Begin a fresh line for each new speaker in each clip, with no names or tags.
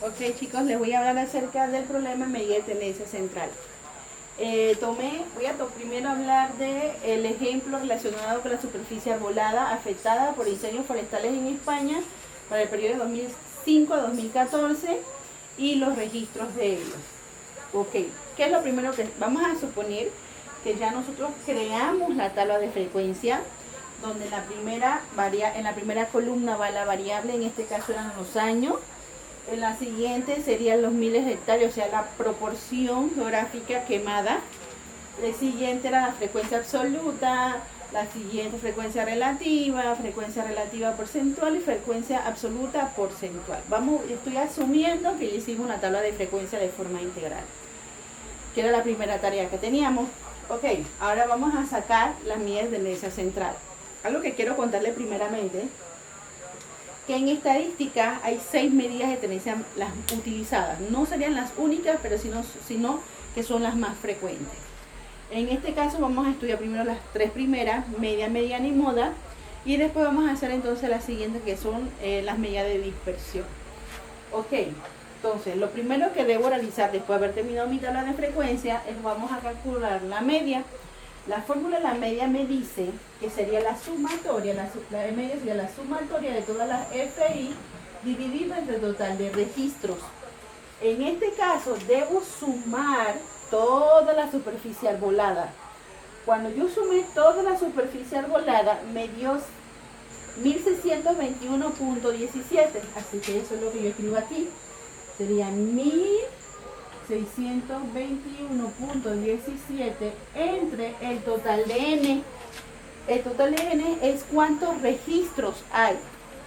Ok, chicos, les voy a hablar acerca del problema en medida de tendencia central. Primero hablar del ejemplo relacionado con la superficie arbolada afectada por incendios forestales en España para el periodo de 2005 a 2014 y los registros de ellos. Ok, ¿qué es lo primero que vamos a suponer? Que ya nosotros creamos la tabla de frecuencia, donde en la primera columna va la variable, en este caso eran los años. En la siguiente serían los miles de hectáreas, o sea, la proporción geográfica quemada. El siguiente era la frecuencia absoluta, la siguiente frecuencia relativa porcentual y frecuencia absoluta porcentual. Estoy asumiendo que ya hicimos una tabla de frecuencia de forma integral, que era la primera tarea que teníamos. Ok, ahora vamos a sacar las medidas de tendencia central. Algo que quiero contarle primeramente, que en estadística hay 6 medidas de tendencia las utilizadas. No serían las únicas, pero sino que son las más frecuentes. En este caso vamos a estudiar primero las 3 primeras, media, mediana y moda, y después vamos a hacer entonces las siguientes, que son las medidas de dispersión. Ok, entonces lo primero que debo realizar después de haber terminado mi tabla de frecuencia es vamos a calcular la media. La fórmula de la media me dice que sería la sumatoria, la media sería la sumatoria de todas las FI dividido entre el total de registros. En este caso debo sumar toda la superficie arbolada. Cuando yo sumé toda la superficie arbolada me dio 1621.17, así que eso es lo que yo escribo aquí. Sería 1621.17 entre el total de n. El total de n es cuántos registros hay.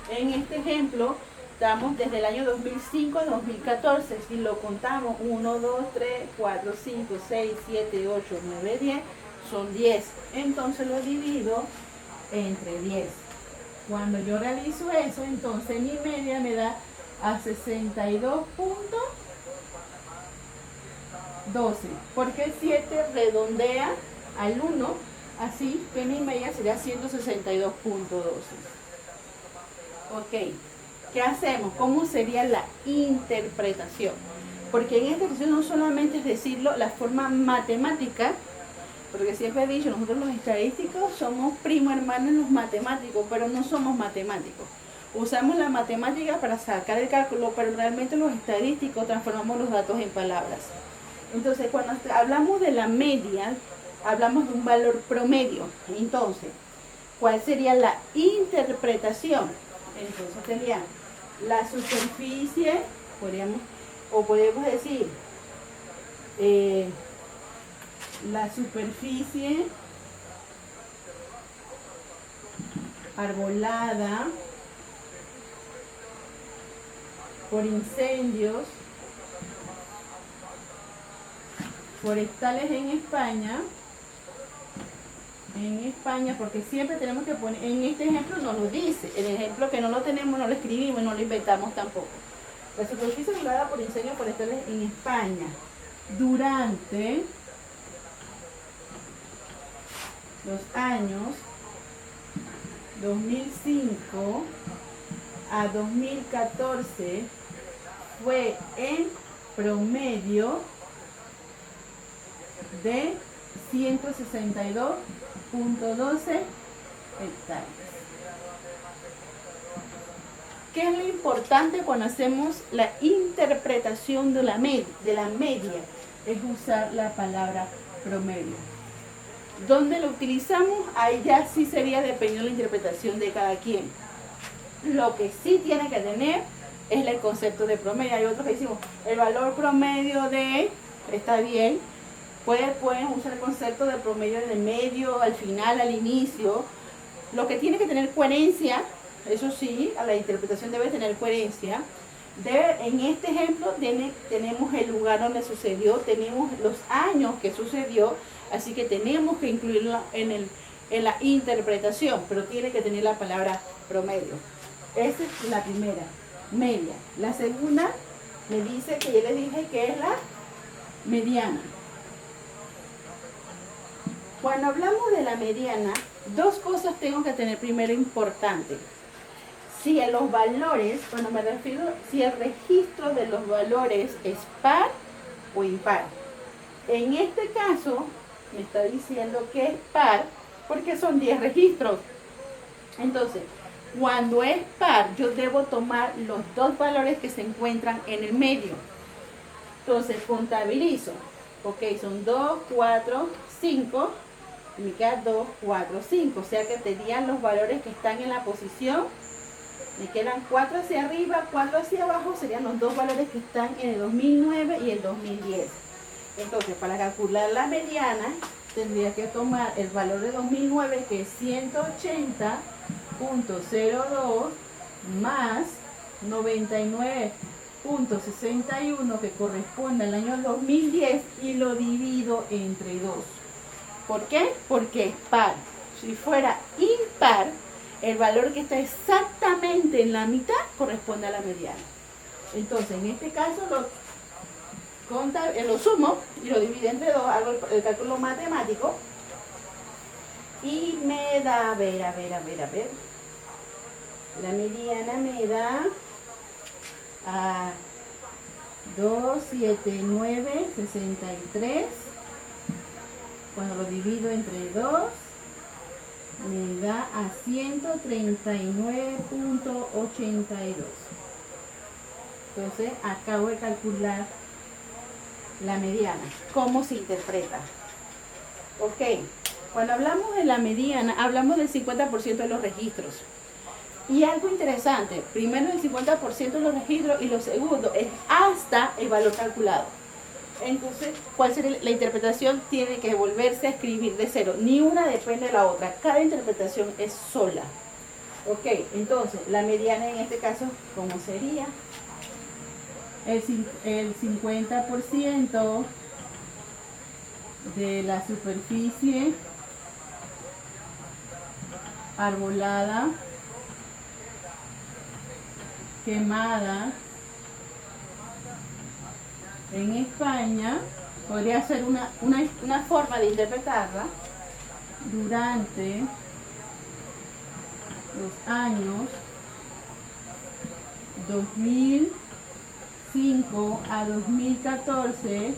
En este ejemplo, estamos desde el año 2005 a 2014. Si lo contamos, 1, 2, 3, 4, 5, 6, 7, 8, 9, 10, son 10. Entonces lo divido entre 10. Cuando yo realizo eso, entonces mi media me da a 62.12, porque el 7 redondea al 1, así que mi media sería 162.12. Ok, ¿qué hacemos? ¿Cómo sería la interpretación? Porque en esta cuestión no solamente es decirlo la forma matemática, porque siempre he dicho, nosotros los estadísticos somos primo hermano en los matemáticos, pero no somos matemáticos. Usamos la matemática para sacar el cálculo, pero realmente los estadísticos transformamos los datos en palabras. Entonces, cuando hablamos de la media, hablamos de un valor promedio. Entonces, ¿cuál sería la interpretación? Entonces sería la superficie, podemos decir, la superficie arbolada por incendios forestales en España, porque siempre tenemos que poner, en este ejemplo no lo dice, el ejemplo que no lo tenemos, no lo escribimos, no lo inventamos tampoco. La superficie arbolada por incendios forestales en España durante los años 2005 a 2014 fue en promedio de 162.12 hectáreas. ¿Qué es lo importante cuando hacemos la interpretación de la media? Es usar la palabra promedio. ¿Dónde lo utilizamos? Ahí ya sí sería dependiendo de la interpretación de cada quien. Lo que sí tiene que tener es el concepto de promedio. Hay otros que decimos, el valor promedio de, está bien, pueden usar el concepto de promedio en el medio, al final, al inicio. Lo que tiene que tener coherencia, eso sí, a la interpretación debe tener coherencia. En este ejemplo tenemos el lugar donde sucedió, tenemos los años que sucedió, así que tenemos que incluirlo en la interpretación, pero tiene que tener la palabra promedio. Esa es la primera, media. La segunda me dice que yo les dije que es la mediana. Cuando hablamos de la mediana, dos cosas tengo que tener primero importantes. si en los valores, bueno, me refiero, si el registro de los valores es par o impar. En este caso, me está diciendo que es par porque son 10 registros. Entonces, cuando es par, yo debo tomar los dos valores que se encuentran en el medio. Entonces, contabilizo. Ok, son 2, 4, 5. Y me queda 2, 4, 5. O sea que serían los valores que están en la posición. Me quedan 4 hacia arriba, 4 hacia abajo. Serían los dos valores que están en el 2009 y el 2010. Entonces, para calcular la mediana, tendría que tomar el valor de 2009, que es 180.02, más 99.61, que corresponde al año 2010, y lo divido entre 2. ¿Por qué? Porque es par. Si fuera impar, el valor que está exactamente en la mitad corresponde a la mediana. Entonces, en este caso, lo sumo y lo divido entre 2, hago el cálculo matemático y me da, a ver, la mediana me da a 279.63. Cuando lo divido entre 2 me da a 139.82. Entonces acabo de calcular la mediana. ¿Cómo se interpreta? Ok, cuando hablamos de la mediana, hablamos del 50% de los registros. Y algo interesante, primero el 50% de los registros y lo segundo es hasta el valor calculado. Entonces, ¿cuál sería la interpretación? Tiene que volverse a escribir de cero. Ni una depende de la otra. Cada interpretación es sola. Ok, entonces, la mediana en este caso, ¿cómo sería? El 50% de la superficie arbolada quemada en España, podría ser una forma de interpretarla, durante los años 2005 a 2014, es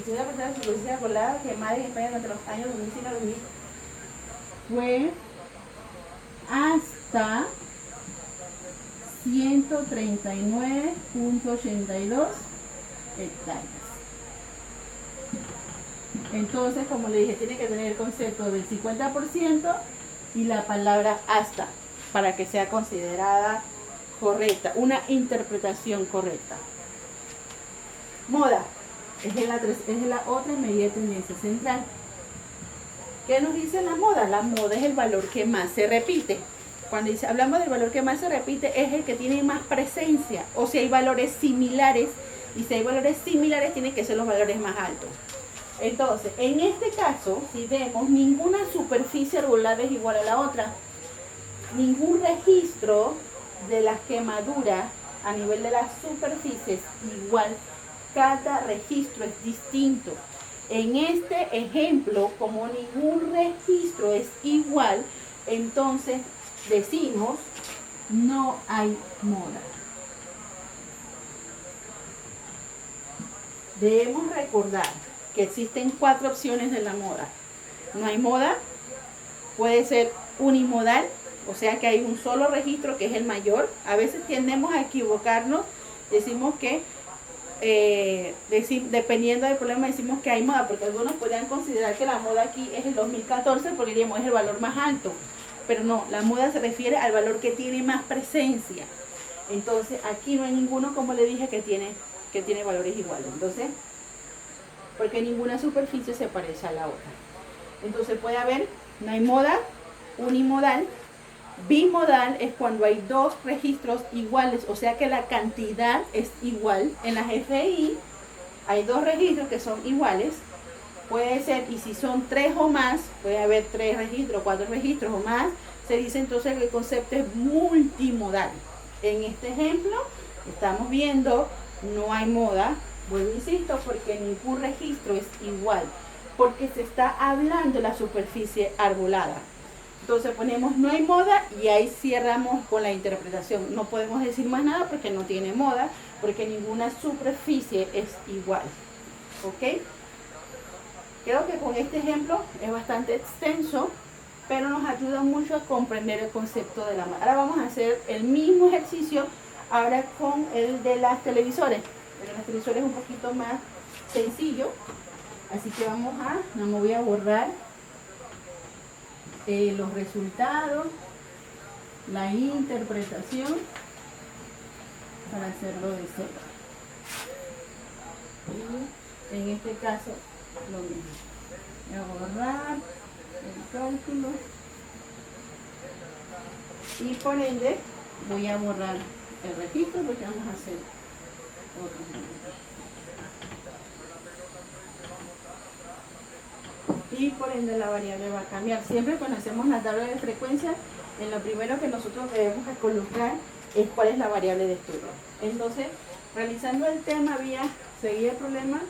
una persona de superficie arbolada quemada en España durante los años 2005 a 2000, fue hasta 139.82 hectáreas. Entonces, como le dije, tiene que tener el concepto del 50% y la palabra hasta, para que sea considerada correcta, una interpretación correcta. Moda es la otra medida de tendencia central. ¿Qué nos dice la moda? La moda es el valor que más se repite. Cuando hablamos del valor que más se repite, es el que tiene más presencia. O si hay valores similares, y si hay valores similares, tienen que ser los valores más altos. Entonces, en este caso, si vemos, ninguna superficie arbolada es igual a la otra. Ningún registro de las quemaduras a nivel de las superficies igual. Cada registro es distinto. En este ejemplo, como ningún registro es igual, entonces decimos no hay moda. Debemos recordar que existen 4 opciones de la moda. No hay moda, puede ser unimodal, o sea que hay un solo registro que es el mayor. A veces tendemos a equivocarnos, decimos que dependiendo del problema decimos que hay moda, porque algunos podrían considerar que la moda aquí es el 2014 porque diríamos es el valor más alto, pero no, la moda se refiere al valor que tiene más presencia. Entonces aquí no hay ninguno, como le dije, que tiene valores iguales. Entonces, porque ninguna superficie se parece a la otra. Entonces puede haber, no hay moda, unimodal. Bimodal es cuando hay 2 registros iguales, o sea que la cantidad es igual. En las FI hay 2 registros que son iguales. Puede ser, y si son 3 o más, puede haber 3 registros, 4 registros o más, se dice entonces que el concepto es multimodal. En este ejemplo estamos viendo, no hay moda, vuelvo insisto, porque ningún registro es igual, porque se está hablando de la superficie arbolada. Entonces ponemos no hay moda y ahí cerramos con la interpretación. No podemos decir más nada porque no tiene moda, porque ninguna superficie es igual. ¿Ok? Creo que con este ejemplo es bastante extenso, pero nos ayuda mucho a comprender el concepto de la moda. Ahora vamos a hacer el mismo ejercicio ahora con el de las televisores. El de las televisores es un poquito más sencillo, así que no me voy a borrar los resultados, la interpretación para hacerlo de cero. Y en este caso lo mismo. Voy a borrar el cálculo y por ende voy a borrar el registro porque vamos a hacer otro ejemplo. Y por ende la variable va a cambiar. Siempre cuando hacemos la tabla de frecuencia, en lo primero que nosotros debemos colocar es cuál es la variable de estudio. Entonces, realizando el tema seguía el problema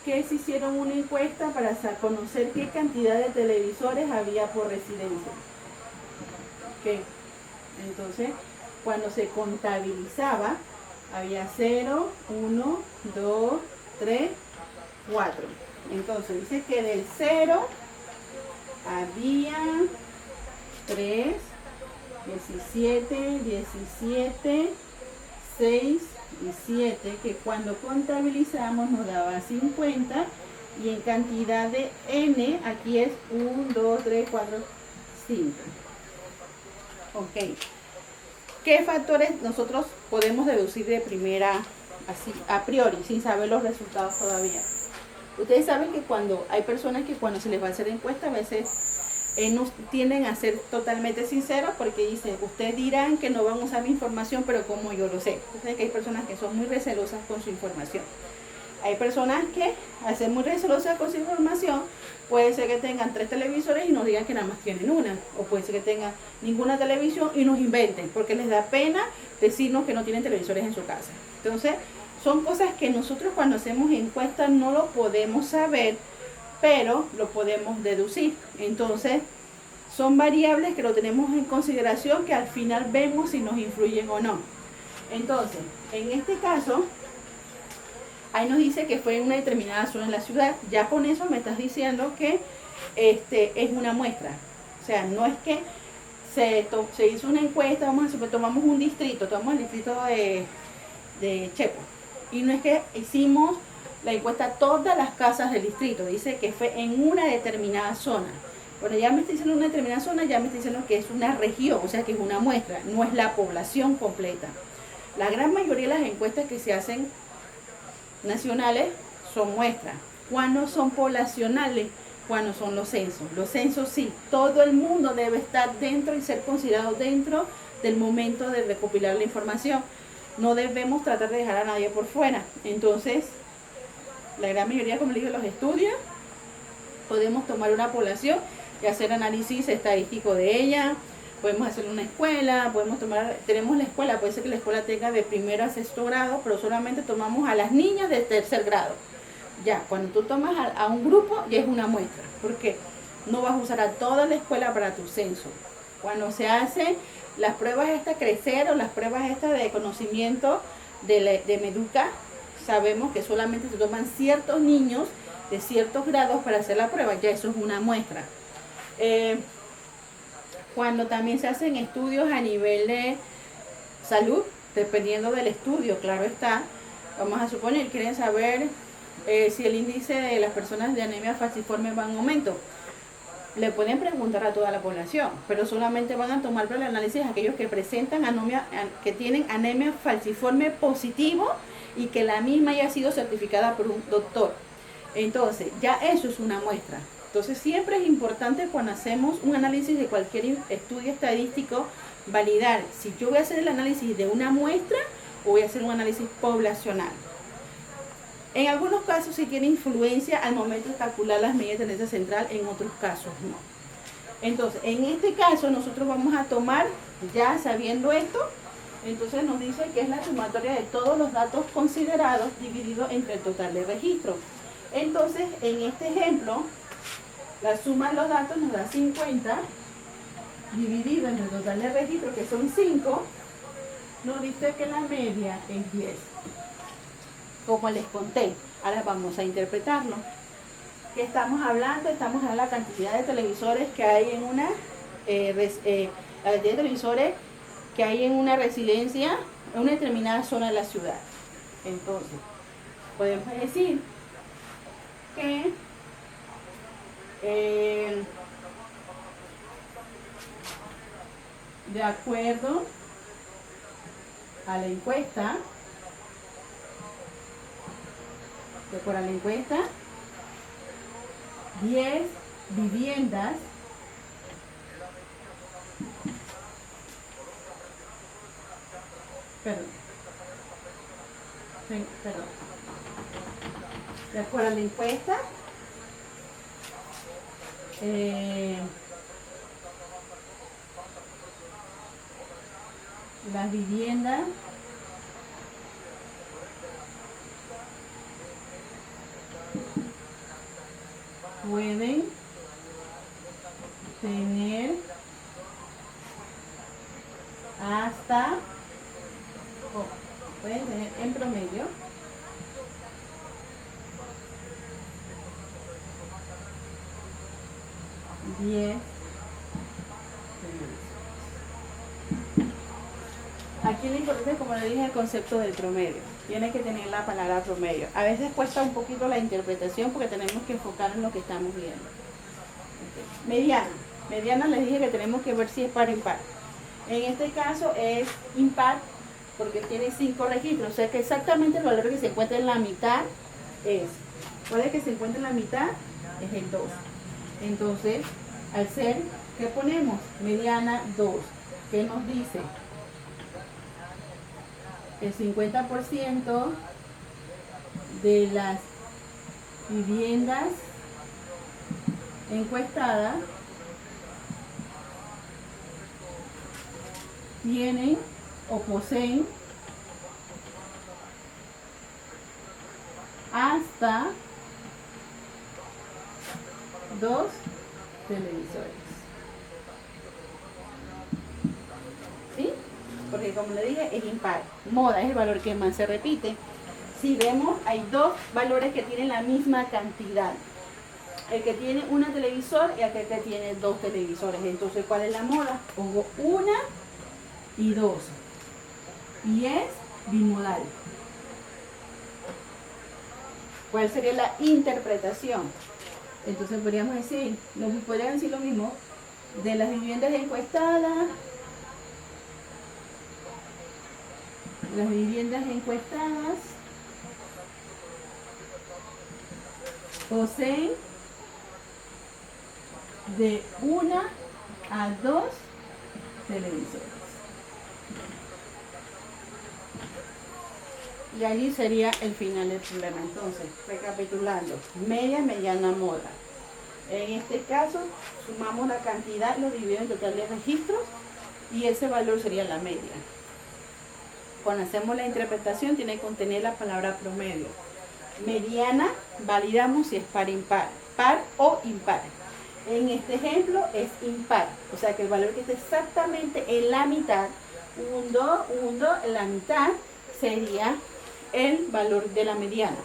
que se hicieron una encuesta para conocer qué cantidad de televisores había por residencia. ¿Okay? Entonces, cuando se contabilizaba, había 0, 1, 2, 3, 4. Entonces dice que del 0 había 3, 17, 17, 6 y 7, que cuando contabilizamos nos daba 50, y en cantidad de n, aquí es 1, 2, 3, 4, 5. Ok. ¿Qué factores nosotros podemos deducir de primera, así, a priori, sin saber los resultados todavía? Ustedes saben que cuando hay personas que cuando se les va a hacer encuesta, a veces no tienden a ser totalmente sinceros porque dicen, ustedes dirán que no van a usar mi información, pero como yo lo sé. Ustedes que hay personas que son muy recelosas con su información. Hay personas que, al ser muy recelosas con su información, puede ser que tengan 3 televisores y nos digan que nada más tienen una. O puede ser que tengan ninguna televisión y nos inventen, porque les da pena decirnos que no tienen televisores en su casa. Entonces, son cosas que nosotros cuando hacemos encuestas no lo podemos saber, pero lo podemos deducir. Entonces, son variables que lo tenemos en consideración, que al final vemos si nos influyen o no. Entonces, en este caso, ahí nos dice que fue en una determinada zona en la ciudad. Ya con eso me estás diciendo que es una muestra. O sea, no es que se hizo una encuesta, tomamos un distrito, tomamos el distrito de Chepo. Y no es que hicimos la encuesta a todas las casas del distrito, dice que fue en una determinada zona. Bueno, ya me está diciendo una determinada zona, ya me está diciendo que es una región, o sea que es una muestra, no es la población completa. La gran mayoría de las encuestas que se hacen nacionales son muestras. ¿Cuándo son poblacionales? Cuando son los censos. Los censos sí, todo el mundo debe estar dentro y ser considerado dentro del momento de recopilar la información. No debemos tratar de dejar a nadie por fuera. Entonces, la gran mayoría, como les digo, los estudios, podemos tomar una población y hacer análisis estadístico de ella. Podemos hacer una escuela, tenemos la escuela, puede ser que la escuela tenga de primero a sexto grado, pero solamente tomamos a las niñas de tercer grado. Ya, cuando tú tomas a un grupo, ya es una muestra, porque no vas a usar a toda la escuela para tu censo. Cuando se hacen las pruebas crecer o las pruebas de conocimiento de Meduca, sabemos que solamente se toman ciertos niños de ciertos grados para hacer la prueba, ya eso es una muestra. Cuando también se hacen estudios a nivel de salud, dependiendo del estudio, claro está, vamos a suponer, quieren saber si el índice de las personas de anemia falciforme va en aumento. Le pueden preguntar a toda la población, pero solamente van a tomar para el análisis aquellos que presentan anemia, que tienen anemia falciforme positivo y que la misma haya sido certificada por un doctor. Entonces, ya eso es una muestra. Entonces, siempre es importante cuando hacemos un análisis de cualquier estudio estadístico, validar si yo voy a hacer el análisis de una muestra o voy a hacer un análisis poblacional. En algunos casos sí tiene influencia al momento de calcular las medidas de tendencia central, en otros casos no. Entonces, en este caso nosotros vamos a tomar, ya sabiendo esto, entonces nos dice que es la sumatoria de todos los datos considerados dividido entre el total de registro. Entonces, en este ejemplo, la suma de los datos nos da 50 dividido entre el total de registros, que son 5, nos dice que la media es 10. Como les conté, ahora vamos a interpretarlo. ¿Qué estamos hablando? Estamos hablando de la cantidad de televisores que hay en una la cantidad de televisores que hay en una residencia en una determinada zona de la ciudad. Entonces, podemos decir que de acuerdo a la encuesta, 10 viviendas de acuerdo a la encuesta, las viviendas pueden tener hasta, pueden tener en promedio 10. Aquí lo importante es, como le dije, el concepto del promedio. Tiene que tener la palabra promedio. A veces cuesta un poquito la interpretación porque tenemos que enfocar en lo que estamos viendo. Mediana. Mediana les dije que tenemos que ver si es par o impar. En este caso es impar porque tiene 5 registros. O sea que exactamente el valor que se encuentra en la mitad es. ¿Cuál es el que se encuentra en la mitad? Es el 2. Entonces, al ser, ¿qué ponemos? Mediana 2. ¿Qué nos dice? El 50% de las viviendas encuestadas tienen o poseen hasta 2 televisores. ¿Sí? Porque como le dije, es impar. Moda es el valor que más se repite. Si vemos, hay 2 valores que tienen la misma cantidad. El que tiene un televisor y aquel que tiene 2 televisores. Entonces, ¿cuál es la moda? Pongo 1 y 2. Y es bimodal. ¿Cuál sería la interpretación? Entonces podríamos decir lo mismo de las viviendas encuestadas. Las viviendas encuestadas poseen de 1 a 2 televisores. Y allí sería el final del problema. Entonces, recapitulando, media, mediana, moda. En este caso, sumamos la cantidad, lo dividimos en total de registros y ese valor sería la media. Cuando hacemos la interpretación, tiene que contener la palabra promedio. Mediana, validamos si es par, impar, par o impar. En este ejemplo es impar, o sea que el valor que está exactamente en la mitad, 1, 2, en la mitad, sería el valor de la mediana.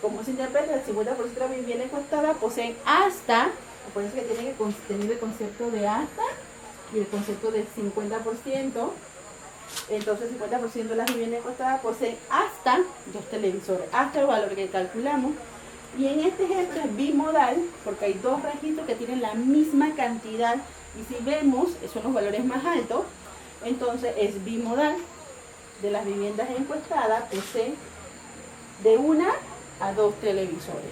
¿Cómo se interpreta? El 50% de la vivienda encuestada poseen hasta, por eso que tiene que tener el concepto de hasta y el concepto del 50%. Entonces, el 50% de las viviendas encuestadas poseen hasta 2 televisores, hasta el valor que calculamos. Y en este ejemplo es bimodal, porque hay 2 registros que tienen la misma cantidad. Y si vemos, son los valores más altos, entonces es bimodal. De las viviendas encuestadas posee de 1 a 2 televisores.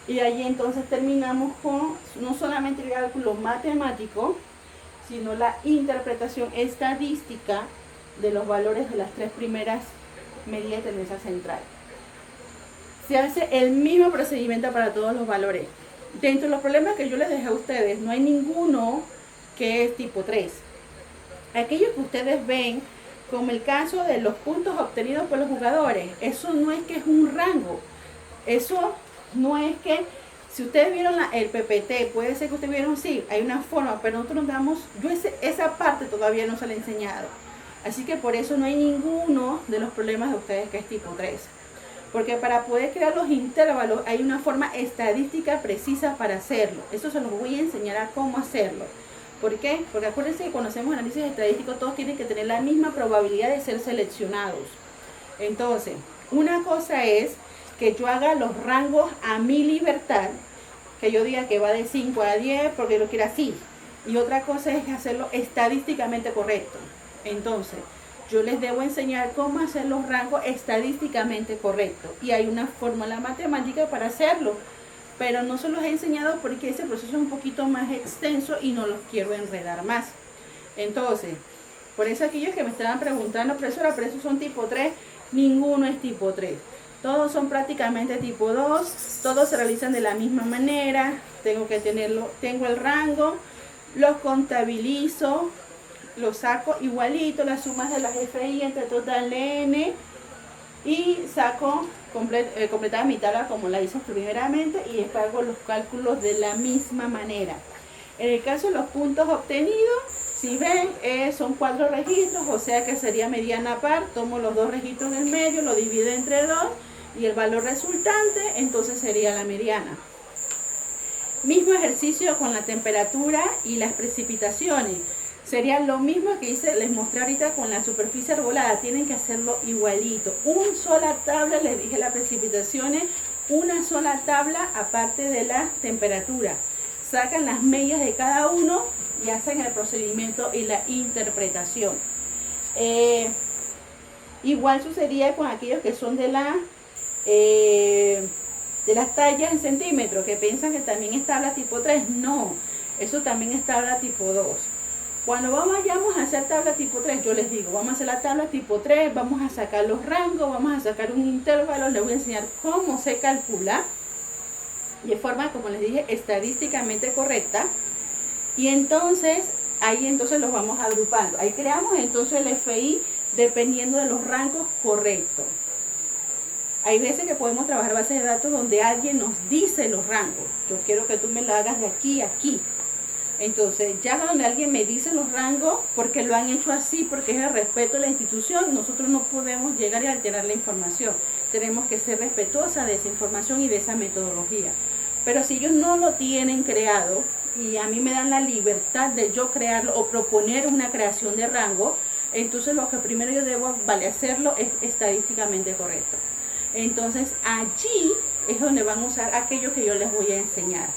Y allí entonces terminamos con no solamente el cálculo matemático, sino la interpretación estadística de los valores de las 3 primeras medidas de tendencia central. Se hace el mismo procedimiento para todos los valores. Dentro de los problemas que yo les dejé a ustedes, no hay ninguno que es tipo 3. Aquellos que ustedes ven, como el caso de los puntos obtenidos por los jugadores, eso no es que es un rango. Eso no es que Si ustedes vieron el PPT, puede ser que ustedes vieron, sí, hay una forma, pero nosotros nos damos, esa parte todavía no se la he enseñado. Así que por eso no hay ninguno de los problemas de ustedes que es tipo 3. Porque para poder crear los intervalos hay una forma estadística precisa para hacerlo. Eso se los voy a enseñar a cómo hacerlo. ¿Por qué? Porque acuérdense que cuando hacemos análisis estadístico todos tienen que tener la misma probabilidad de ser seleccionados. Entonces, una cosa es que yo haga los rangos a mi libertad, que yo diga que va de 5 a 10 porque lo quiero así. Y otra cosa es hacerlo estadísticamente correcto. Entonces, yo les debo enseñar cómo hacer los rangos estadísticamente correctos. Y hay una fórmula matemática para hacerlo. Pero no se los he enseñado porque ese proceso es un poquito más extenso y no los quiero enredar más. Entonces, por eso aquellos que me estaban preguntando, profesora, pero esos son tipo 3, ninguno es tipo 3. Todos son prácticamente tipo 2, todos se realizan de la misma manera. Tengo el rango, los contabilizo, los saco igualito, las sumas de las FI entre total N y saco completada mi tabla como la hice primeramente y después hago los cálculos de la misma manera. En el caso de los puntos obtenidos, si ven, son 4 registros, o sea que sería mediana par. Tomo los 2 registros del medio, lo divido entre 2 y el valor resultante entonces sería la mediana. Mismo ejercicio con la temperatura y las precipitaciones. Sería lo mismo que les mostré ahorita con la superficie arbolada. Tienen que hacerlo igualito. Una sola tabla, les dije las precipitaciones, una sola tabla aparte de la temperatura. Sacan las medias de cada uno y hacen el procedimiento y la interpretación. Igual sucedería con aquellos que son de las tallas en centímetros, que piensan que también es tabla tipo 3. No, eso también es tabla tipo 2. Cuando vayamos a hacer tabla tipo 3, yo les digo, vamos a hacer la tabla tipo 3, vamos a sacar los rangos, vamos a sacar un intervalo, les voy a enseñar cómo se calcula de forma, como les dije, estadísticamente correcta. Y entonces, ahí los vamos agrupando. Ahí creamos entonces el FI dependiendo de los rangos correctos. Hay veces que podemos trabajar bases de datos donde alguien nos dice los rangos. Yo quiero que tú me lo hagas de aquí a aquí. Entonces, ya donde alguien me dice los rangos, porque lo han hecho así, porque es el respeto a la institución, nosotros no podemos llegar y alterar la información. Tenemos que ser respetuosas de esa información y de esa metodología. Pero si ellos no lo tienen creado, y a mí me dan la libertad de yo crearlo o proponer una creación de rango, entonces lo que primero yo debo hacerlo es estadísticamente correcto. Entonces, allí es donde van a usar aquello que yo les voy a enseñar.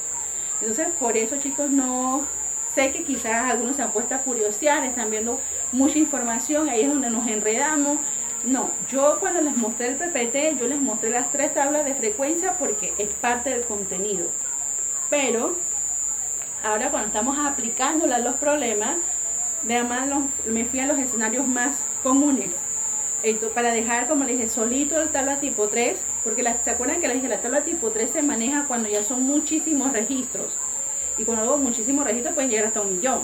Entonces, por eso, chicos, no sé que quizás algunos se han puesto a curiosear, están viendo mucha información, ahí es donde nos enredamos. No, yo cuando les mostré el PPT, yo les mostré las 3 tablas de frecuencia porque es parte del contenido. Pero, ahora cuando estamos aplicándola a los problemas, me fui a los escenarios más comunes. Entonces, para dejar, como les dije, solito la tabla tipo 3, porque ¿se acuerdan que les dije? La tabla tipo 3 se maneja cuando ya son muchísimos registros. Y cuando hago muchísimos registros pueden llegar hasta 1.000.000.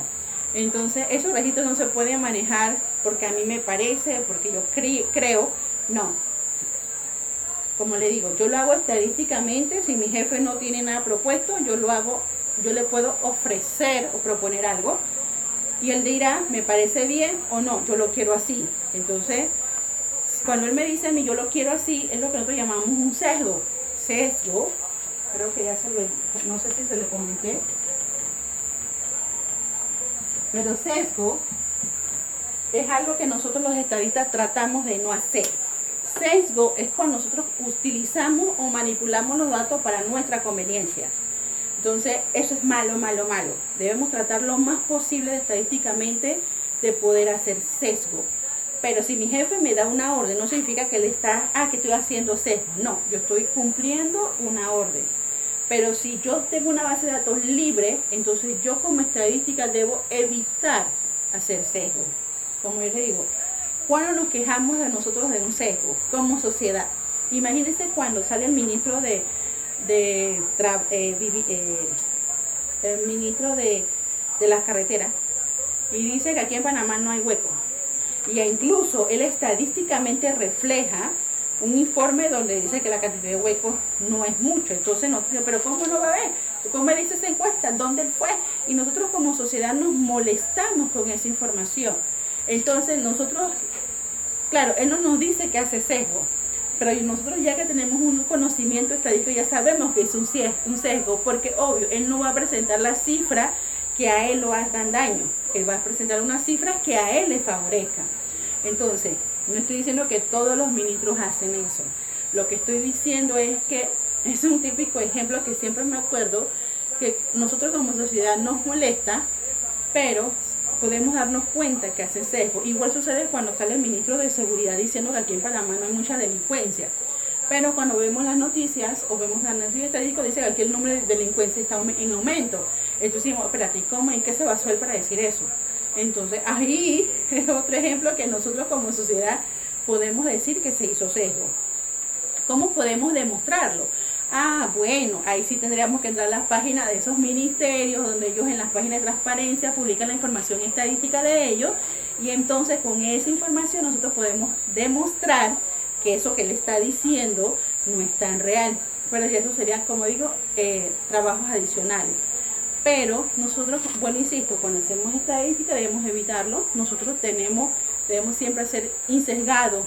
Entonces, esos registros no se pueden manejar porque a mí me parece, porque yo creo, no. Como le digo, yo lo hago estadísticamente. Si mi jefe no tiene nada propuesto, yo lo hago, yo le puedo ofrecer o proponer algo. Y él dirá, me parece bien o no, yo lo quiero así. Entonces, cuando él me dice a mí, yo lo quiero así, es lo que nosotros llamamos un sesgo. Sesgo, creo que ya no sé si se le comenté. Pero sesgo es algo que nosotros los estadistas tratamos de no hacer. Sesgo es cuando nosotros utilizamos o manipulamos los datos para nuestra conveniencia. Entonces, eso es malo, malo, malo. Debemos tratar lo más posible estadísticamente de poder hacer sesgo. Pero si mi jefe me da una orden, no significa que que estoy haciendo sesgo. No, yo estoy cumpliendo una orden. Pero si yo tengo una base de datos libre, entonces yo como estadística debo evitar hacer sesgo. Como yo les digo, ¿cuándo nos quejamos de nosotros de un sesgo como sociedad? Imagínense cuando sale el ministro el ministro de las carreteras y dice que aquí en Panamá no hay hueco. Y incluso él estadísticamente refleja un informe donde dice que la cantidad de huecos no es mucho. Entonces nosotros decimos, pero ¿cómo no va a haber? ¿Cómo me dice esa encuesta? ¿Dónde él fue? Y nosotros como sociedad nos molestamos con esa información. Entonces nosotros, claro, él no nos dice que hace sesgo, pero nosotros ya que tenemos un conocimiento estadístico ya sabemos que es un sesgo, porque obvio, él no va a presentar la cifra que a él lo hagan daño, él va a presentar unas cifras que a él le favorezcan. Entonces, no estoy diciendo que todos los ministros hacen eso. Lo que estoy diciendo es que es un típico ejemplo que siempre me acuerdo, que nosotros como sociedad nos molesta, pero podemos darnos cuenta que hace sesgo. Igual sucede cuando sale el ministro de Seguridad diciendo que aquí en Panamá no hay mucha delincuencia. Pero cuando vemos las noticias o vemos la análisis estadístico, dice que aquí el número de delincuencia está en aumento. Entonces decimos, espérate, ¿cómo? ¿En qué se basó él para decir eso? Entonces ahí es otro ejemplo que nosotros como sociedad podemos decir que se hizo sesgo. ¿Cómo podemos demostrarlo? Ah, bueno, ahí sí tendríamos que entrar a las páginas de esos ministerios, donde ellos en las páginas de transparencia publican la información estadística de ellos, y entonces con esa información nosotros podemos demostrar que eso que él está diciendo no es tan real. Pero eso serían, como digo, trabajos adicionales. Pero nosotros, bueno, insisto, cuando hacemos estadística debemos evitarlo. Nosotros debemos siempre ser insesgados.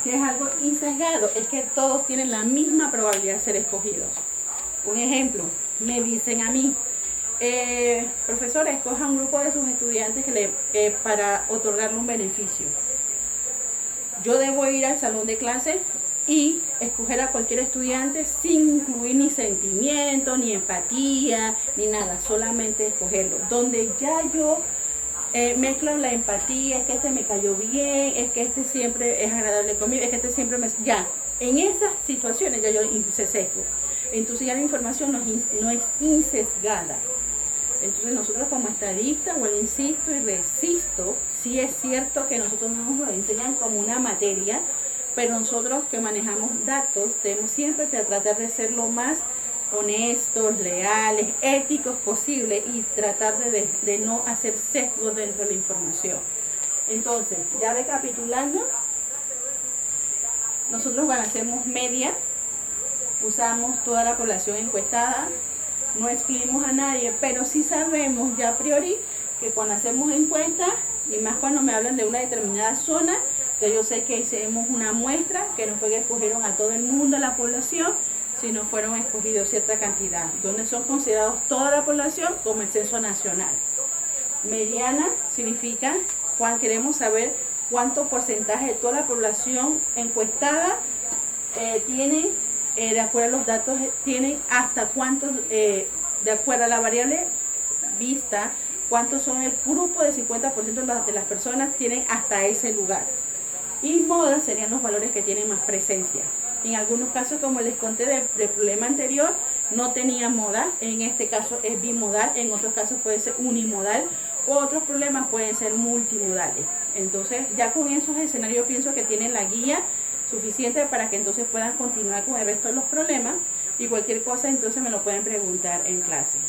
¿Qué es algo insesgado? Es que todos tienen la misma probabilidad de ser escogidos. Un ejemplo, me dicen a mí, profesora, escoja un grupo de sus estudiantes para otorgarle un beneficio. Yo debo ir al salón de clase y escoger a cualquier estudiante sin incluir ni sentimiento, ni empatía, ni nada, solamente escogerlo. Donde ya yo mezclo la empatía, es que este me cayó bien, es que este siempre es agradable conmigo, es que este siempre me... Ya, en esas situaciones ya yo hice sesgo. Entonces ya la información no es insesgada. Entonces nosotros como estadistas, bueno, insisto y resisto, sí es cierto que nosotros no nos lo enseñan como una materia, pero nosotros que manejamos datos debemos siempre tratar de ser lo más honestos, leales, éticos posible y tratar de no hacer sesgo dentro de la información. Entonces, ya recapitulando, nosotros cuando hacemos media, usamos toda la población encuestada, no excluimos a nadie, pero sí sabemos ya a priori que cuando hacemos encuestas, y más cuando me hablan de una determinada zona, ya yo sé que hicimos una muestra, que no fue que escogieron a todo el mundo, la población, sino fueron escogidos cierta cantidad, donde son considerados toda la población como el censo nacional. Mediana significa cuando queremos saber cuánto porcentaje de toda la población encuestada tiene, de acuerdo a los datos, tienen hasta cuántos, de acuerdo a la variable vista, cuántos son el grupo de 50% de las personas tienen hasta ese lugar. Y moda serían los valores que tienen más presencia. En algunos casos, como les conté del problema anterior, no tenía moda, en este caso es bimodal, en otros casos puede ser unimodal, o otros problemas pueden ser multimodales. Entonces, ya con esos escenarios pienso que tienen la guía suficiente para que entonces puedan continuar con el resto de los problemas, y cualquier cosa entonces me lo pueden preguntar en clase.